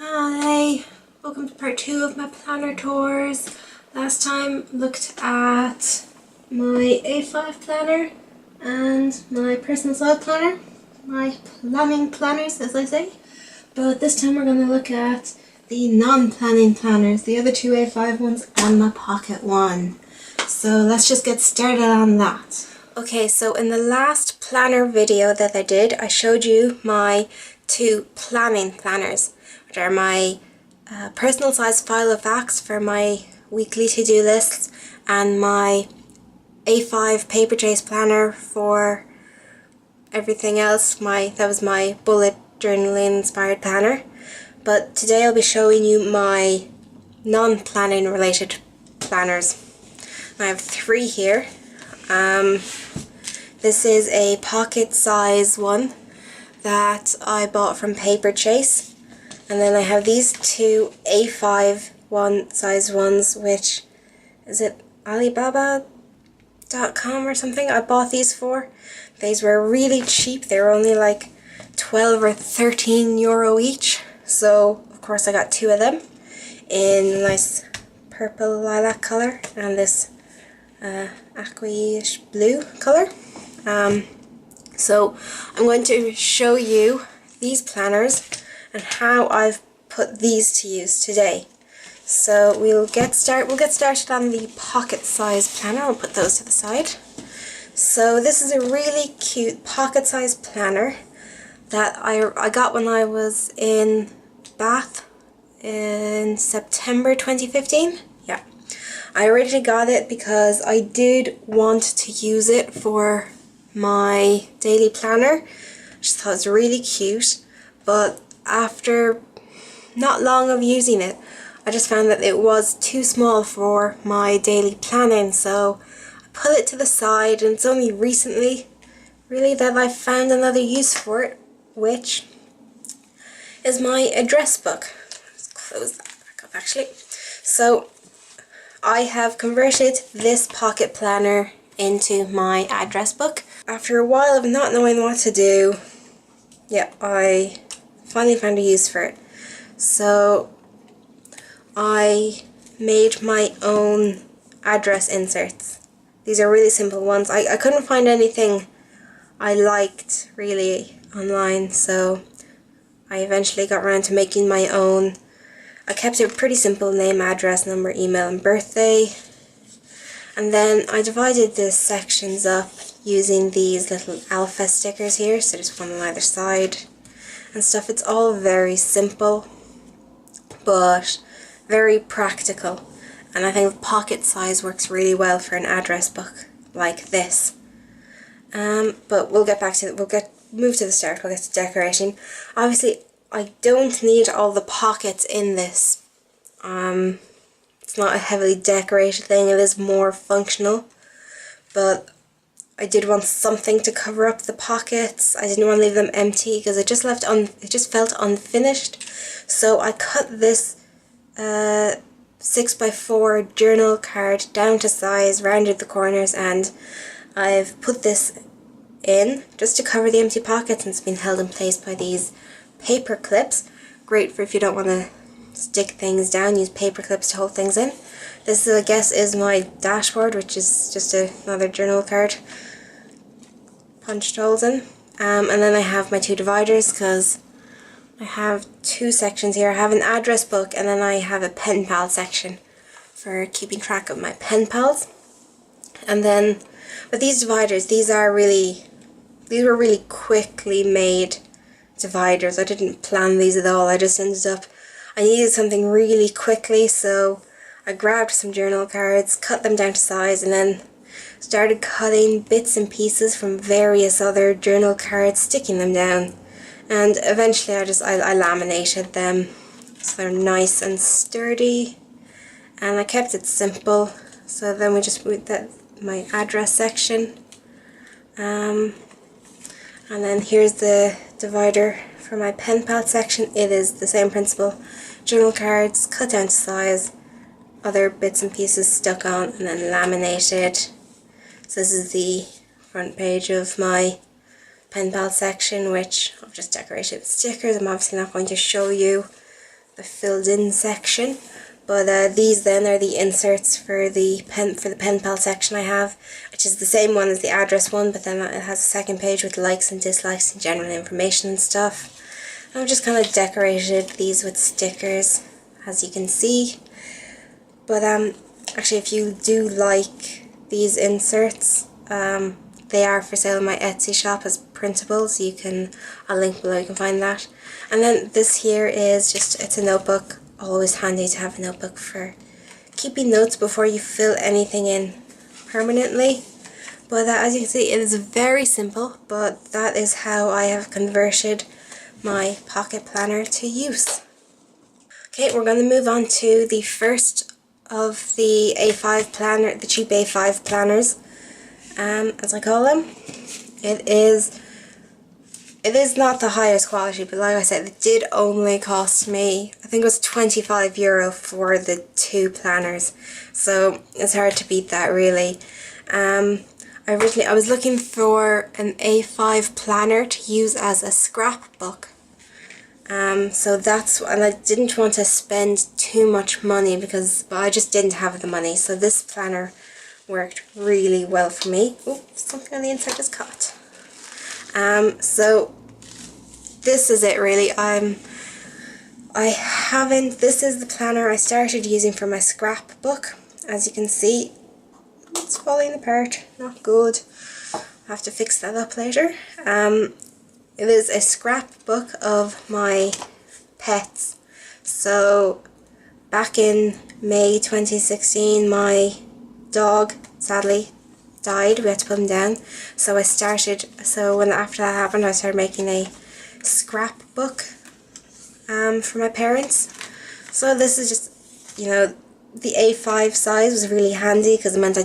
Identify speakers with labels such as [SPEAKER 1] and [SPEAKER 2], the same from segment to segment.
[SPEAKER 1] Hi, welcome to part 2 of my planner tours. Last time looked at my A5 planner and my personal style planner, my planning planners as I say. But this time we're going to look at the non-planning planners, the other two A5 ones and my pocket one. So let's just get started on that. Okay, so in the last planner video that I did, I showed you my two planning planners, which are my personal size file of facts for my weekly to-do lists and my A5 paper chase planner for everything else. That was my bullet journaling inspired planner. But today I'll be showing you my non-planning related planners. I have 3 here. This is a pocket size one that I bought from Paper Chase, and then I have these 2 A5 size ones, which is it Alibaba.com or something I bought these for. These were really cheap. They were only like 12 or 13 euro each, so of course I got 2 of them in a nice purple lilac colour and this aqua-ish blue colour. So I'm going to show you these planners and how I've put these to use today. So we'll get started on the pocket size planner. I'll put those to the side. So this is a really cute pocket size planner that I got when I was in Bath in September 2015. Yeah, I originally got it because I did want to use it for my daily planner. I just thought it was really cute, but after not long of using it, I just found that it was too small for my daily planning, so I put it to the side, and it's only recently really that I found another use for it, which is my address book. Let's close that back up actually. So I have converted this pocket planner into my address book. After a while of not knowing what to do, yeah, I finally found a use for it. So I made my own address inserts. These are really simple ones. I couldn't find anything I liked really online, so I eventually got around to making my own. I kept it pretty simple: name, address, number, email and birthday. And then I divided the sections up using these little alpha stickers here, so just one on either side and stuff. It's all very simple but very practical, and I think the pocket size works really well for an address book like this. But we'll get back to it. Move to the start. We'll get to decorating. Obviously I don't need all the pockets in this. It's not a heavily decorated thing, it is more functional, but I did want something to cover up the pockets. I didn't want to leave them empty because it just felt unfinished. So I cut this 6x4 journal card down to size, rounded the corners, and I've put this in just to cover the empty pockets, and it's been held in place by these paper clips. Great for if you don't want to stick things down, use paper clips to hold things in. This, I guess, is my dashboard, which is just another journal card punched holes in. And then I have my 2 dividers because I have 2 sections here. I have an address book and then I have a pen pal section for keeping track of my pen pals. And then with these dividers, these were really quickly made dividers. I didn't plan these at all. I just ended up, I needed something really quickly, so I grabbed some journal cards, cut them down to size, and then started cutting bits and pieces from various other journal cards, sticking them down, and eventually I laminated them so they're nice and sturdy, and I kept it simple. So then we just moved my address section, and then here's the divider for my pen pal section. It is the same principle: journal cards cut down to size, other bits and pieces stuck on, and then laminated. So this is the front page of my pen pal section, which I've just decorated with stickers. I'm obviously not going to show you the filled in section. But these then are the inserts for the pen pal section I have, which is the same one as the address one, but then it has a second page with likes and dislikes and general information and stuff. I've just kind of decorated these with stickers, as you can see. But actually, if you do like these inserts, they are for sale in my Etsy shop as printables. I'll link below, you can find that. And then this here is it's a notebook. Always handy to have a notebook for keeping notes before you fill anything in permanently. But as you can see, it is very simple, but that is how I have converted my pocket planner to use. Okay, we're going to move on to the first of the A5 planner, the cheap A5 planners, as I call them. It is not the highest quality, but like I said, it did only cost me, I think it was €25 for the two planners, so it's hard to beat that really. I was looking for an A5 planner to use as a scrapbook. And I didn't want to spend too much money because I just didn't have the money. So this planner worked really well for me. Oh, something on the inside is caught. So this is it really. This is the planner I started using for my scrapbook. As you can see, it's falling apart, not good. I'll have to fix that up later. It is a scrapbook of my pets. So back in May 2016, my dog sadly died. We had to put him down. So after that happened, I started making a scrapbook for my parents. So this is just, the A5 size was really handy because it meant I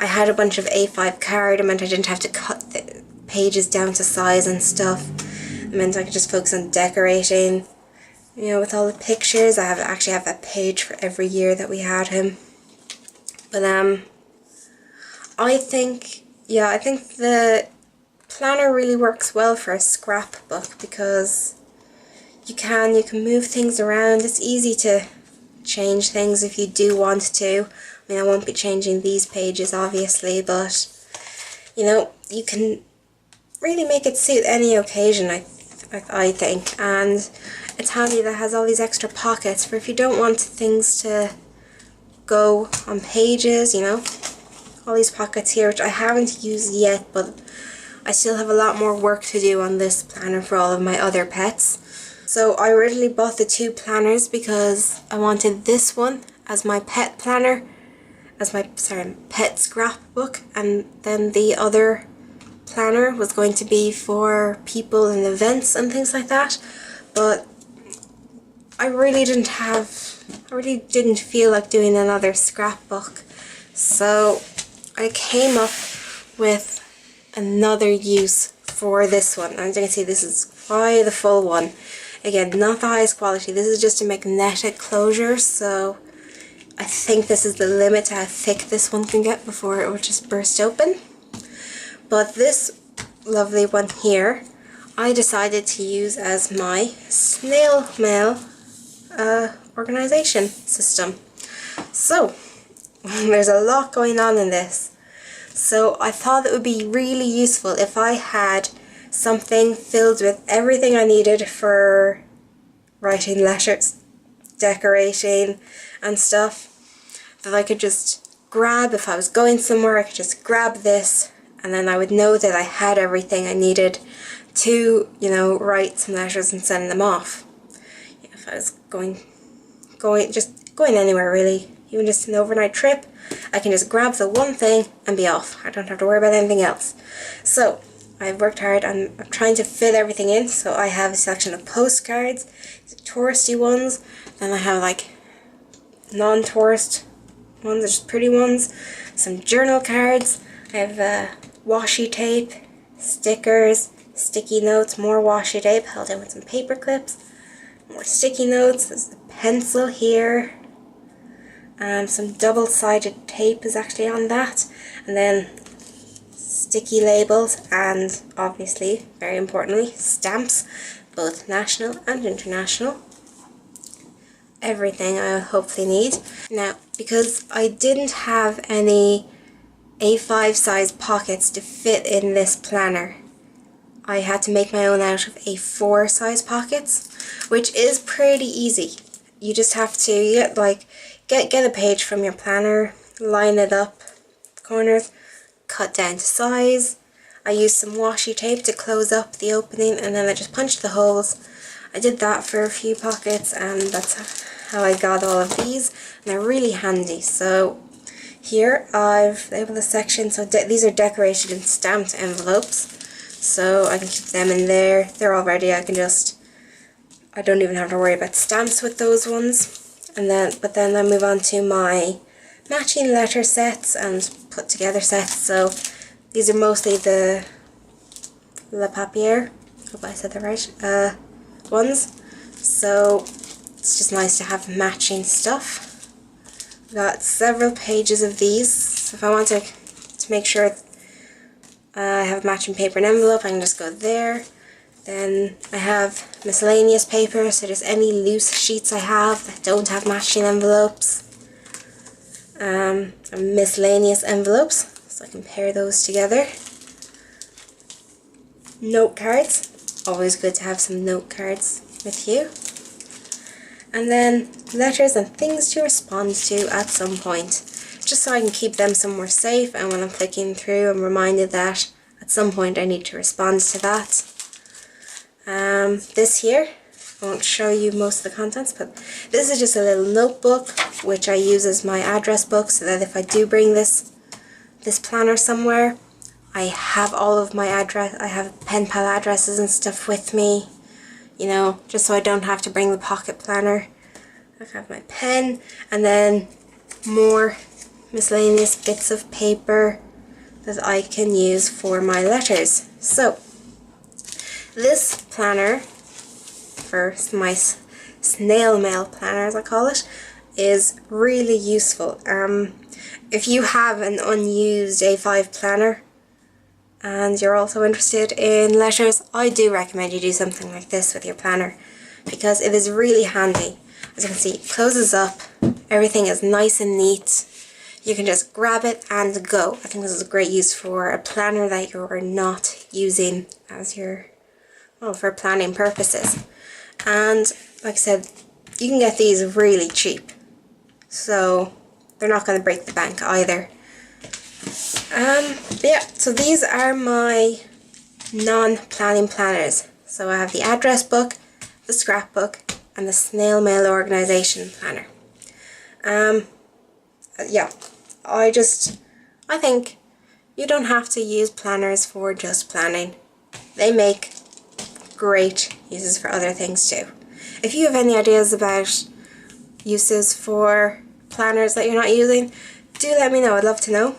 [SPEAKER 1] had a bunch of A5 card. It meant I didn't have to cut the pages down to size and stuff. It meant I could just focus on decorating, with all the pictures. I actually have a page for every year that we had him. But I think the planner really works well for a scrapbook because you can move things around. It's easy to change things if you do want to. I mean, I won't be changing these pages obviously, but you can really make it suit any occasion, I think. And it's handy that it has all these extra pockets for if you don't want things to go on pages, all these pockets here, which I haven't used yet, but I still have a lot more work to do on this planner for all of my other pets. So I originally bought the two planners because I wanted this one as my pet planner, as my pet scrapbook, and then the other planner was going to be for people and events and things like that. But I really didn't feel like doing another scrapbook, so I came up with another use for this one. And as you can see, this is quite the full one. Again, not the highest quality. This is just a magnetic closure, so I think this is the limit to how thick this one can get before it will just burst open. But this lovely one here, I decided to use as my snail mail organization system. So there's a lot going on in this. So I thought it would be really useful if I had something filled with everything I needed for writing letters, decorating and stuff, that I could just grab. If I was going somewhere, I could just grab this and then I would know that I had everything I needed to, write some letters and send them off. If I was going anywhere really, even just an overnight trip, I can just grab the one thing and be off. I don't have to worry about anything else. So I've worked hard and I'm trying to fit everything in. So I have a selection of postcards, touristy ones, then I have like non-tourist ones, just pretty ones, some journal cards, I have washi tape, stickers, sticky notes, more washi tape held in with some paper clips, more sticky notes, there's the pencil here, some double-sided tape is actually on that, and then sticky labels, and obviously, very importantly, stamps, both national and international. everything I'll hopefully need. Now, because I didn't have any A5 size pockets to fit in this planner, I had to make my own out of A4 size pockets, which is pretty easy. You just have to get a page from your planner, line it up, corners, cut down to size. I used some washi tape to close up the opening, and then I just punched the holes. I did that for a few pockets, and that's how I got all of these, and they're really handy. So here I've labeled a section, so these are decorated in stamped envelopes, so I can keep them in there. They're all ready. I don't even have to worry about stamps with those ones. But then I move on to my matching letter sets and put together sets. So these are mostly the Le Papier, hope I said that right, ones. So it's just nice to have matching stuff. I've got several pages of these, so if I want to make sure I have matching paper and envelope, I can just go there. Then I have miscellaneous paper, so just any loose sheets I have that don't have matching envelopes. And miscellaneous envelopes, so I can pair those together. Note cards, always good to have some note cards with you. And then letters and things to respond to at some point, just so I can keep them somewhere safe, and when I'm flicking through I'm reminded that at some point I need to respond to that. This here, I won't show you most of the contents, but this is just a little notebook which I use as my address book, so that if I do bring this planner somewhere, I have all of my address, I have pen pal addresses and stuff with me, you know, just so I don't have to bring the pocket planner. I have my pen, and then more miscellaneous bits of paper that I can use for my letters. So this planner, for my snail mail planner as I call it, is really useful. If you have an unused A5 planner and you're also interested in letters, I do recommend you do something like this with your planner, because it is really handy. As you can see, it closes up, everything is nice and neat. You can just grab it and go. I think this is a great use for a planner that you're not using as for planning purposes. And like I said, you can get these really cheap, so they're not going to break the bank either. Yeah, so these are my non-planning planners. So I have the address book, the scrapbook, and the snail mail organization planner. Yeah, I think you don't have to use planners for just planning. They make great uses for other things too. If you have any ideas about uses for planners that you're not using, do let me know. I'd love to know.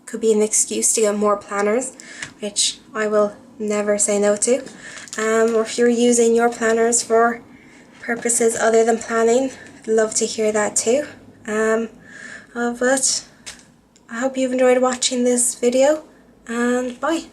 [SPEAKER 1] Could be an excuse to get more planners, which I will never say no to. Or if you're using your planners for purposes other than planning, I'd love to hear that too. But I hope you've enjoyed watching this video, and bye.